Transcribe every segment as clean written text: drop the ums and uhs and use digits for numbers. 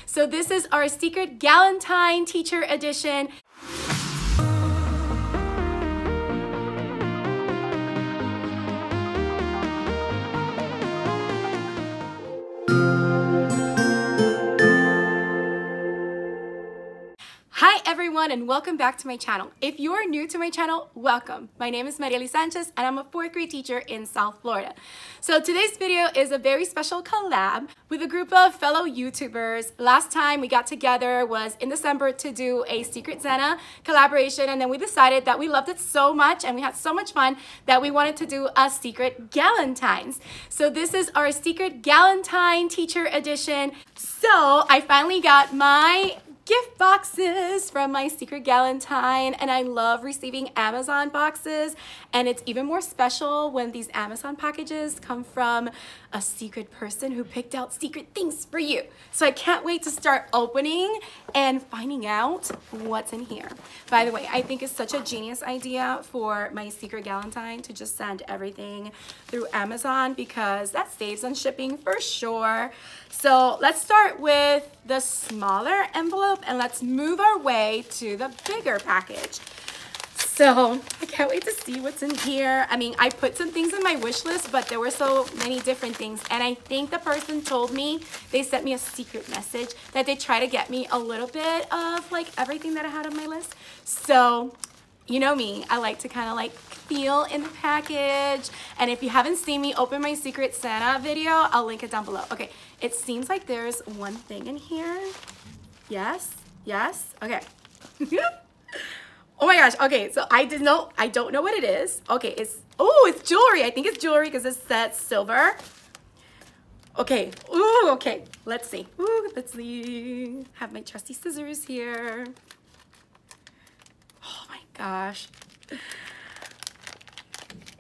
So this is our secret Galentine teacher edition. Hi everyone and welcome back to my channel. If you are new to my channel, welcome. My name is Mariely Sanchez and I'm a 4th grade teacher in South Florida. So today's video is a very special collab with a group of fellow YouTubers. Last time we got together was in December to do a Secret Santa collaboration, and then we decided that we loved it so much and we had so much fun that we wanted to do a secret Galentines. So this is our secret Galentine teacher edition. So I finally got my gift boxes from my secret Galentine, and I love receiving Amazon boxes, and it's even more special when these Amazon packages come from a secret person who picked out secret things for you. So I can't wait to start opening and finding out what's in here. By the way, I think it's such a genius idea for my secret Galentine to just send everything through Amazon, because that saves on shipping for sure. So let's start with the smaller envelope and let's move our way to the bigger package. So I can't wait to see what's in here. I mean, I put some things in my wish list, but there were so many different things. And I think the person told me, they sent me a secret message that they try to get me a little bit of like everything that I had on my list. So you know me, I like to kind of like feel in the package. And if you haven't seen me open my Secret Santa video, I'll link it down below. Okay, it seems like there's one thing in here. Yes, yes, okay. Oh my gosh, okay, so I don't know what it is. Okay, it's jewelry. I think it's jewelry because it says silver. Okay, ooh, okay, let's see. Ooh, let's see. Have my trusty scissors here. Oh my gosh.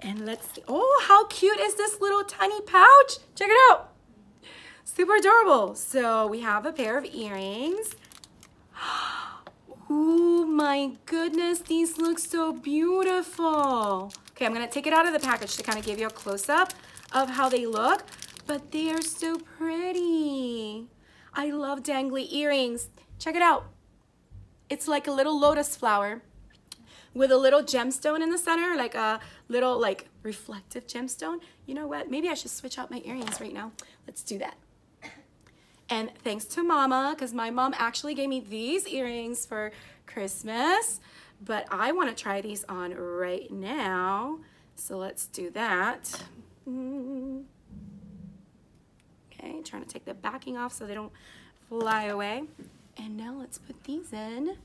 And let's see. Oh, how cute is this little tiny pouch? Check it out. Super adorable. So we have a pair of earrings. Oh my goodness, these look so beautiful. Okay, I'm gonna take it out of the package to kind of give you a close-up of how they look, but they are so pretty. I love dangly earrings. Check it out. It's like a little lotus flower with a little gemstone in the center, like a little like reflective gemstone. You know what? Maybe I should switch out my earrings right now. Let's do that. And thanks to Mama, because my mom actually gave me these earrings for Christmas, but I want to try these on right now. So let's do that. Okay, trying to take the backing off so they don't fly away. And now let's put these in.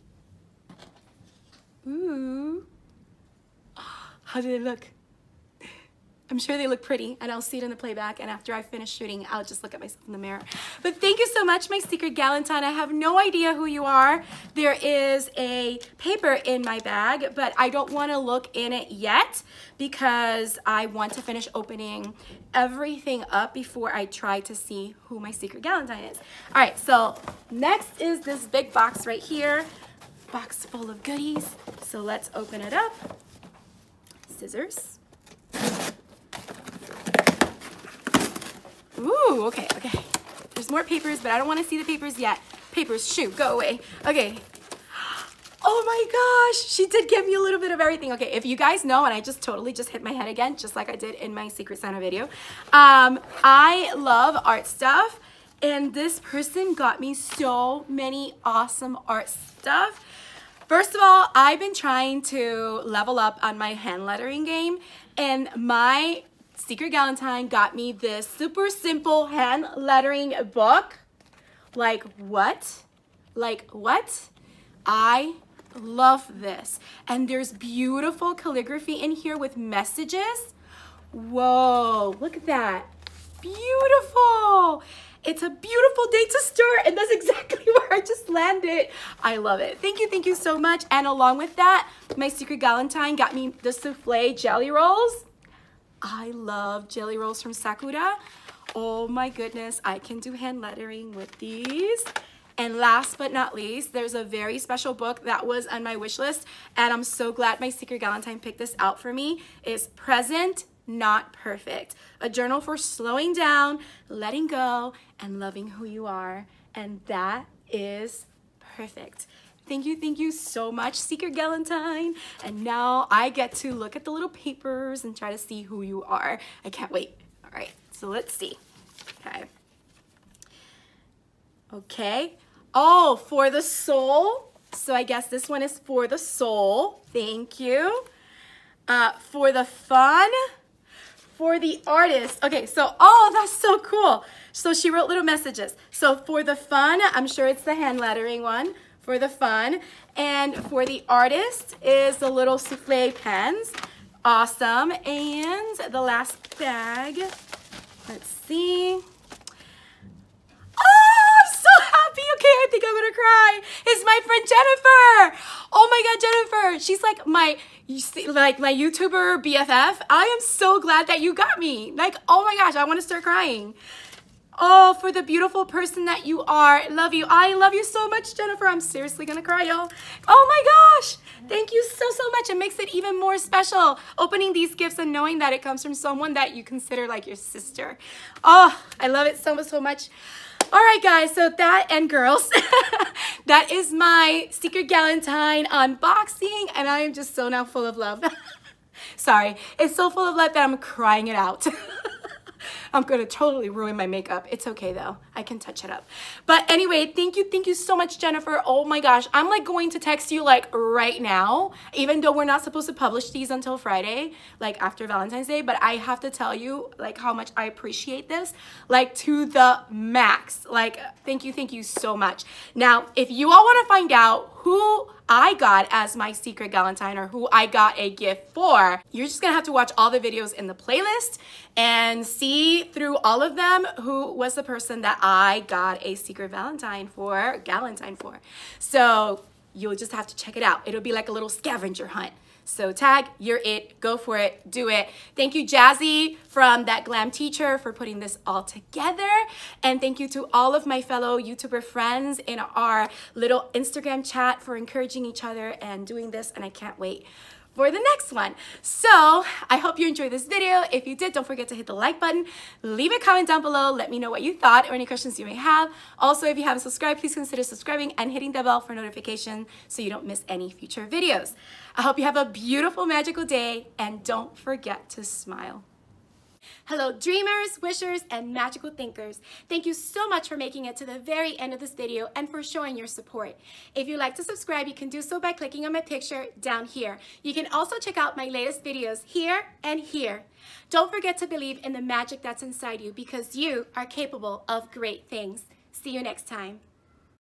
Ooh. How do they look? I'm sure they look pretty, and I'll see it in the playback, and after I finish shooting, I'll just look at myself in the mirror. But thank you so much, my secret Galentine. I have no idea who you are. There is a paper in my bag, but I don't want to look in it yet because I want to finish opening everything up before I try to see who my secret Galentine is. All right, so next is this big box right here. Box full of goodies. So let's open it up. Scissors. Ooh, okay. There's more papers, but I don't want to see the papers yet. Papers, shoo, go away. Okay. Oh my gosh, she did give me a little bit of everything. Okay, if you guys know, and I just totally just hit my head again, just like I did in my Secret Santa video. I love art stuff, and this person got me so many awesome art stuff. First of all, I've been trying to level up on my hand lettering game, and my Secret Galentine got me this super simple hand lettering book. Like what? Like what? I love this. And there's beautiful calligraphy in here with messages. Whoa, look at that. Beautiful. It's a beautiful day to start, and that's exactly where I just landed. I love it. Thank you so much. And along with that, my secret Galentine got me the souffle jelly rolls. I love jelly rolls from Sakura. Oh my goodness, I can do hand lettering with these. And last but not least, there's a very special book that was on my wish list, and I'm so glad my secret Galentine picked this out for me. It's Present Not Perfect, a journal for slowing down, letting go, and loving who you are. And that is perfect. Thank you so much, Secret Galentine. And now I get to look at the little papers and try to see who you are. I can't wait. All right, so let's see. Okay. Okay. Oh, for the soul. So I guess this one is for the soul. Thank you. For the fun. For the artist. Okay, so, oh, that's so cool. So she wrote little messages. So for the fun, I'm sure it's the hand lettering one. For the fun. And for the artist is the little souffle pens. Awesome. And the last bag. Let's see. Oh, I'm so happy. Okay, I think I'm gonna cry. It's my friend Jennifer. Oh my God, Jennifer. She's like my YouTuber BFF. I am so glad that you got me. Like, oh my gosh, I want to start crying. Oh, for the beautiful person that you are. Love you. I love you so much, Jennifer. I'm seriously gonna cry, y'all. Oh my gosh. Thank you so much. It makes it even more special opening these gifts and knowing that it comes from someone that you consider like your sister. Oh, I love it so much. All right, guys, so that, and girls, that is my Secret Galentine unboxing, and I am just so now full of love. Sorry, it's so full of love that I'm crying it out. I'm gonna totally ruin my makeup. It's okay though, I can touch it up. But anyway, thank you so much, Jennifer. Oh my gosh, I'm like going to text you like right now, even though we're not supposed to publish these until Friday, like after Valentine's Day, but I have to tell you like how much I appreciate this, like to the max. Like, thank you so much. Now, if you all wanna find out who I got as my Secret Galentine or who I got a gift for, you're just gonna have to watch all the videos in the playlist and see through all of them who was the person that I got a Secret Galentine for. So you'll just have to check it out. It'll be like a little scavenger hunt. So tag, you're it, go for it, do it. Thank you, Jazzy from That Glam Teacher, for putting this all together. And thank you to all of my fellow YouTuber friends in our little Instagram chat for encouraging each other and doing this. And I can't wait for the next one. So I hope you enjoyed this video. If you did, don't forget to hit the like button, leave a comment down below, let me know what you thought or any questions you may have. Also, if you haven't subscribed, please consider subscribing and hitting the bell for notification so you don't miss any future videos. I hope you have a beautiful, magical day, and don't forget to smile. Hello, dreamers, wishers, and magical thinkers. Thank you so much for making it to the very end of this video and for showing your support. If you'd like to subscribe, you can do so by clicking on my picture down here. You can also check out my latest videos here and here. Don't forget to believe in the magic that's inside you because you are capable of great things. See you next time.